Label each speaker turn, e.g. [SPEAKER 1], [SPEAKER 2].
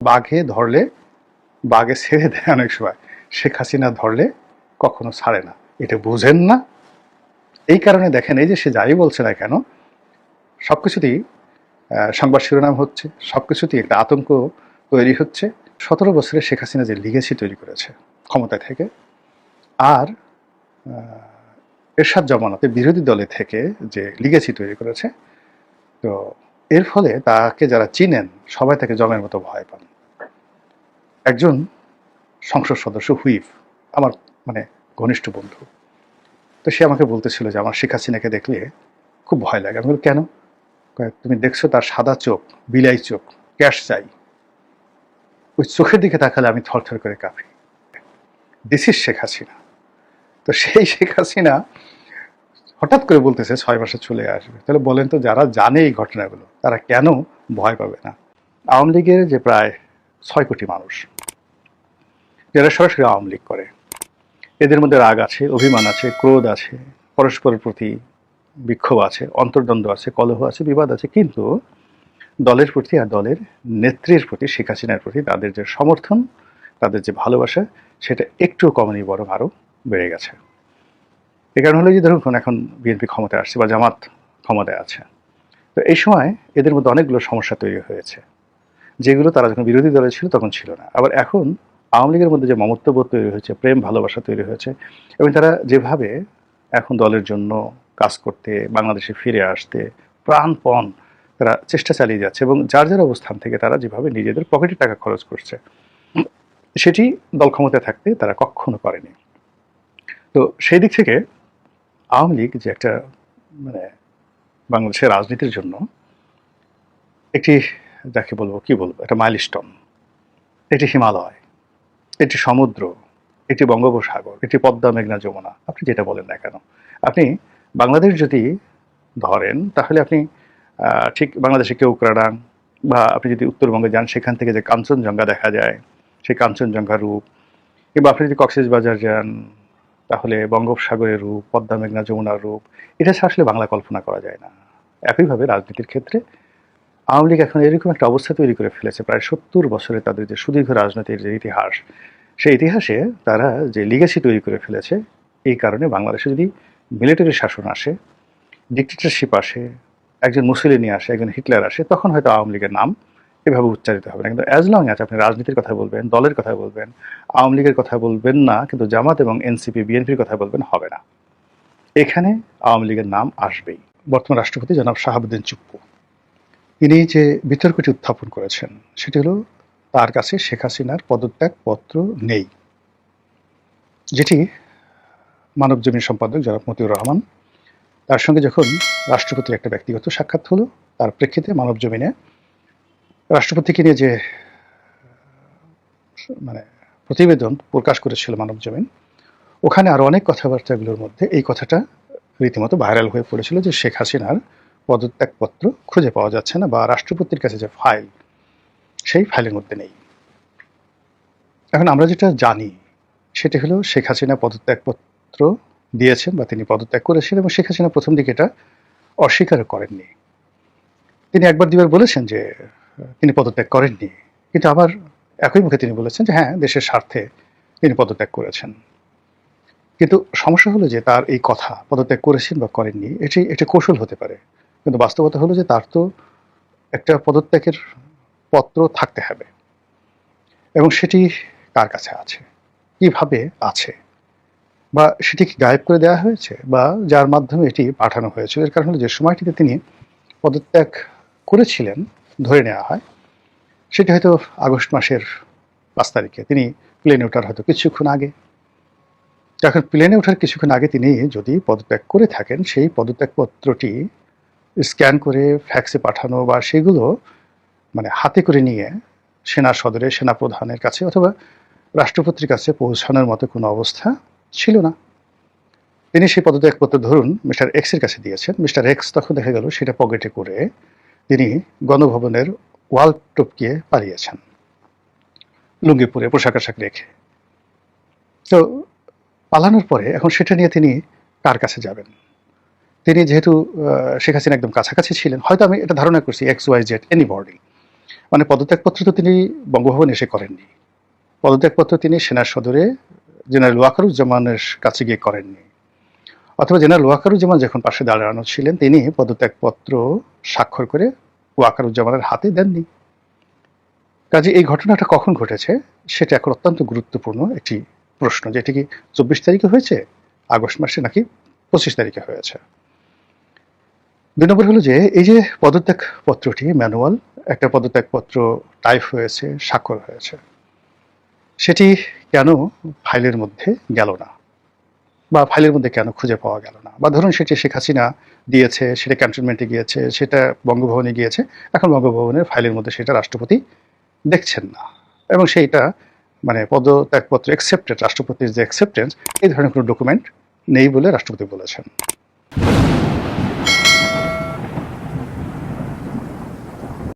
[SPEAKER 1] বাঘে ধরলে বাঘে ছেড়ে দেয় অনেক সময়, শেখ হাসিনা ধরলে কখনো ছাড়ে না। এটা বুঝেন না। এই কারণে দেখেন, এই যে সে যাই বলছে না কেন, সবকিছুতেই সংবাদ শিরোনাম হচ্ছে, সবকিছুতেই একটা আতঙ্ক তৈরি হচ্ছে। 17 বছরে শেখ হাসিনা যে লিগেসি তৈরি করেছে ক্ষমতায় থেকে, আর এরশাদ জামানাতে বিরোধী দলে থেকে যে লিগেসি তৈরি করেছে, তো এর ফলে তাকে যারা চিনেন সবাই তাকে জমের মতো ভয় পান। একজন সংসদ সদস্য হুইপ, আমার মানে ঘনিষ্ঠ বন্ধু, তো সে আমাকে বলতেছিল যে আমার শেখ হাসিনাকে দেখলে খুব ভয় লাগে। আমি বলি কেন? তুমি দেখছো তার সাদা চোখ, বিলাই চোখ, ক্যাশ চাই, ওই চোখের দিকে তাকালে আমি থরথর করে কাঁপি। This is Sheikh Hasina. তো সেই শেখ হাসিনা হঠাৎ করে বলতেছে 6 মাসে চলে আসবে। তাহলে বলেন তো, যারা জানে এই ঘটনাগুলো তারা কেন ভয় পাবে না? আওয়ামী লীগের যে প্রায় 6 কোটি মানুষ যারা সরাসরি আওয়ামী লীগ করে, এদের মধ্যে রাগ আছে, অভিমান আছে, ক্রোধ আছে, পরস্পরের প্রতি বিক্ষোভ আছে, অন্তর্দ্বন্দ্ব আছে, কলহ আছে, বিবাদ আছে, কিন্তু দলের প্রতি আর দলের নেত্রীর প্রতি, শেখ হাসিনার প্রতি তাদের যে সমর্থন, তাদের যে ভালোবাসা, সেটা একটুও কমেনি, বরং আরও বেড়ে গেছে। এই কারণ হলো যে ধরুন এখন বিএনপি ক্ষমতায় আসছে বা জামাত ক্ষমতায় আছে, তো এই সময় এদের মধ্যে অনেকগুলো সমস্যা তৈরি হয়েছে, যেগুলো তারা যখন বিরোধী দলে ছিল তখন ছিল না। আবার এখন আওয়ামী লীগের মধ্যে যে মমত্ববোধ তৈরি হয়েছে, প্রেম ভালোবাসা তৈরি হয়েছে, এবং তারা যেভাবে এখন দলের জন্য কাজ করতে, বাংলাদেশে ফিরে আসতে প্রাণপণ তারা চেষ্টা চালিয়ে যাচ্ছে, এবং যার যার অবস্থান থেকে তারা যেভাবে নিজেদের পকেটে টাকা খরচ করছে, সেটি দল ক্ষমতায় থাকতে তারা কখনো করেনি। তো সেই দিক থেকে আওয়ামী লীগ যে একটা মানে বাংলাদেশের রাজনীতির জন্য একটি, যাকে বলবো কি বলবো, একটা মাইলস্টোন, এটি হিমালয়, এটি সমুদ্র, এটি বঙ্গোপসাগর, এটি পদ্মা, মেঘনা, যমুনা, আপনি যেটা বলেন না কেন, আপনি বাংলাদেশ যদি ধরেন তাহলে আপনি ঠিক বাংলাদেশে কেওক্রাডাং, বা আপনি যদি উত্তরবঙ্গে যান সেখান থেকে যে কাঞ্চনজঙ্ঘা দেখা যায়, সেই কাঞ্চনজঙ্ঘা রূপ, কিংবা আপনি যদি কক্সবাজার যান তাহলে বঙ্গোপসাগরের রূপ, পদ্মা, মেঘনা, যমুনার রূপ, এটা ছাড়া আসলে বাংলা কল্পনা করা যায় না। একইভাবে রাজনীতির ক্ষেত্রে আওয়ামী লীগ এখন এরকম একটা অবস্থা তৈরি করে ফেলেছে, প্রায় 70 বছরে তাদের যে সুদীর্ঘ রাজনীতির যে ইতিহাস, সেই ইতিহাসে তারা যে লিগেসি তৈরি করে ফেলেছে, এই কারণে বাংলাদেশে যদি মিলিটারি শাসন আসে, ডিক্টেটরশিপ আসে, একজন মুসলিনি আসে, একজন হিটলার আসে, তখন হয়তো আওয়ামী লীগের নাম এভাবে উচ্চারিত হবে না। কিন্তু অ্যাজ লং অ্যাজ আপনি রাজনীতির কথা বলবেন, দলের কথা বলবেন, আওয়ামী লীগের কথা বলবেন না, কিন্তু জামাত এবং এনসিপি, বিএনপির কথা বলবেন, হবে না। এখানে আওয়ামী লীগের নাম আসবেই। বর্তমান রাষ্ট্রপতি জনাব শাহাবুদ্দিন চুপ্পু, তিনি যে বিতর্কটি উত্থাপন করেছেন সেটি হলো তার কাছে শেখ হাসিনার পদত্যাগপত্র নেই, যেটি মানবজমিন সম্পাদক জনাব মতিউর রহমান, তার সঙ্গে যখন রাষ্ট্রপতির একটা ব্যক্তিগত সাক্ষাৎ হলো, তার প্রেক্ষিতে মানবজমিনে রাষ্ট্রপতিকে নিয়ে যে মানে প্রতিবেদন প্রকাশ করেছিল মানবজমিন, ওখানে আরো অনেক কথাবার্তাগুলোর মধ্যে এই কথাটা রীতিমতো ভাইরাল হয়ে পড়েছিল যে শেখ হাসিনার পদত্যাগপত্র খুঁজে পাওয়া যাচ্ছে না, বা রাষ্ট্রপতির কাছে যে ফাইল, সেই ফাইলের মধ্যে নেই। এখন আমরা যেটা জানি সেটা হলো শেখ হাসিনা পদত্যাগপত্র দিয়েছেন বা তিনি পদত্যাগ করেছেন, এবং শেখ হাসিনা প্রথম দিকে এটা অস্বীকার করেননি। তিনি একবার দুবার বলেছেন যে তিনি পদত্যাগ করেননি, কিন্তু আবার একই মুখে তিনি বলেছেন যে হ্যাঁ, দেশের স্বার্থে তিনি পদত্যাগ করেছেন। কিন্তু সমস্যা হলো যে তার এই কথা পদত্যাগ করেছেন বা করেননি, এটি কৌশল হতে পারে, কিন্তু বাস্তবতা হলো যে তার তো একটা পদত্যাগের পত্র থাকতে হবে, এবং সেটি কার কাছে আছে, কিভাবে আছে, বা সেটি কি গায়েব করে দেওয়া হয়েছে, বা যার মাধ্যমে এটি পাঠানো হয়েছিল। এর কারণ হলো যে সময়টিতে তিনি পদত্যাগ করেছিলেন, ধরে নেওয়া হয় সেটি হয়তো আগস্ট মাসের 5 তারিখে, তিনি প্লেনে ওঠার হয়তো কিছুক্ষণ আগে। এখন প্লেনে ওঠার কিছুক্ষণ আগে তিনি যদি পদত্যাগ করে থাকেন, সেই পদত্যাগপত্রটি স্ক্যান করে ফ্যাক্সে পাঠানো বা সেগুলো মানে হাতে করে নিয়ে সেনা সদরে, সেনা প্রধানের কাছে অথবা রাষ্ট্রপতির কাছে পৌঁছানোর মতো কোনো অবস্থা ছিল না। তিনি সেই পদত্যাগপত্র ধরুন মিস্টার এক্সের কাছে দিয়েছেন। মিস্টার এক্স তখন দেখা গেল সেটা পকেটে করে তিনি গণভবনের ওয়াল টপকিয়ে পালিয়েছেন, লুঙ্গি পরে, পোশাক আশাক রেখে। তো পালানোর পরে এখন সেটা নিয়ে তিনি কার কাছে যাবেন? তিনি যেহেতু শেখ হাসিনা একদম কাছাকাছি ছিলেন, হয়তো আমি এটা ধারণা করছি এক্স ওয়াই জেড এনিবডি, মানে পদত্যাগপত্র তো তিনি বঙ্গভবনে এসে করেননি, পদত্যাগপত্র তিনি সেনার সদরে জেনারেল ওয়াকারুজ্জামানের কাছে গিয়ে করেননি, অথবা জেনারেল ওয়াকারুজ্জামান যখন পাশে দাঁড়ানো ছিলেন তিনি পদত্যাগপত্র স্বাক্ষর করে ওয়াকারুজ্জামানের হাতে দেননি। কাজে এই ঘটনাটা কখন ঘটেছে সেটা এখন অত্যন্ত গুরুত্বপূর্ণ একটি প্রশ্ন, যে এটি কি 24 তারিখে হয়েছে, আগস্ট মাসে, নাকি 25 তারিখে হয়েছে। 2 নম্বর হলো যে এই যে পদত্যাগপত্রটি ম্যানুয়াল একটা পদত্যাগপত্র টাইপ হয়েছে, স্বাক্ষর হয়েছে, সেটি কেন ফাইলের মধ্যে গেল না, বা ফাইলের মধ্যে কেন খুঁজে পাওয়া গেল না, বা ধরুন সেটি শেখ হাসিনা দিয়েছে, সেটা ক্যান্টনমেন্টে গিয়েছে, সেটা বঙ্গভবনে গিয়েছে, এখন বঙ্গভবনের ফাইলের মধ্যে সেটা রাষ্ট্রপতি দেখছেন না, এবং সেইটা মানে পদত্যাগপত্র অ্যাকসেপ্টেড, রাষ্ট্রপতির যে অ্যাকসেপ্টেন্স, এই ধরনের কোনো ডকুমেন্ট নেই বলে রাষ্ট্রপতি বলেছেন।